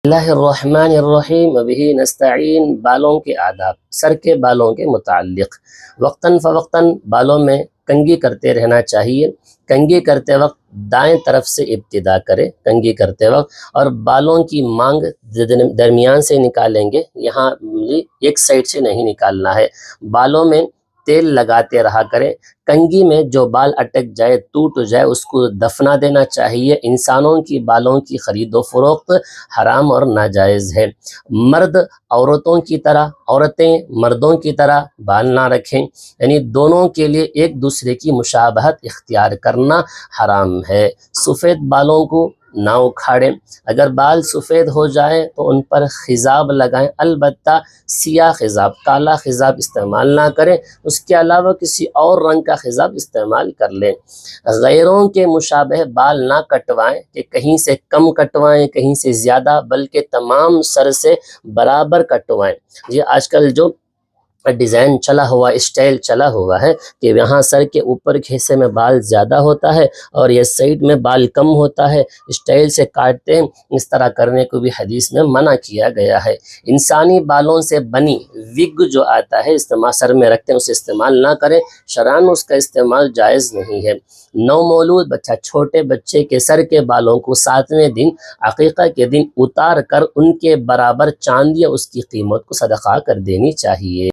اللہ الرحمن الرحیم وبہ نستعین۔ بالوں کے آداب، سر کے بالوں کے متعلق وقتاً فوقتاً بالوں میں کنگھی کرتے رہنا چاہیے۔ کنگھی کرتے وقت دائیں طرف سے ابتدا کرے کنگھی کرتے وقت، اور بالوں کی مانگ درمیان سے نکالیں گے، یہاں ایک سائڈ سے نہیں نکالنا ہے۔ بالوں میں تیل لگاتے رہا کریں۔ کنگھی میں جو بال اٹک جائے، ٹوٹ جائے، اس کو دفنا دینا چاہیے۔ انسانوں کی بالوں کی خرید و فروخت حرام اور ناجائز ہے۔ مرد عورتوں کی طرح، عورتیں مردوں کی طرح بال نہ رکھیں، یعنی دونوں کے لیے ایک دوسرے کی مشابہت اختیار کرنا حرام ہے۔ سفید بالوں کو نہ اکھاڑیں۔ اگر بال سفید ہو جائیں تو ان پر خضاب لگائیں، البتہ سیاہ خضاب، کالا خضاب استعمال نہ کریں، اس کے علاوہ کسی اور رنگ کا خضاب استعمال کر لیں۔ غیروں کے مشابہ بال نہ کٹوائیں کہ کہیں سے کم کٹوائیں، کہیں سے زیادہ، بلکہ تمام سر سے برابر کٹوائیں۔ یہ آج کل جو ڈیزائن چلا ہوا، اسٹائل چلا ہوا ہے کہ یہاں سر کے اوپر کے حصے میں بال زیادہ ہوتا ہے اور یہ سائڈ میں بال کم ہوتا ہے، اسٹائل سے کاٹتے ہیں، اس طرح کرنے کو بھی حدیث میں منع کیا گیا ہے۔ انسانی بالوں سے بنی وگ جو آتا ہے، استعمال سر میں رکھتے ہیں، اسے استعمال نہ کریں، شرعاً اس کا استعمال جائز نہیں ہے۔ نومولود بچہ، چھوٹے بچے کے سر کے بالوں کو 7ویں دن، عقیقہ کے دن اتار کر ان کے برابر چاندی یا اس کی قیمت کو صدقہ کر دینی چاہیے۔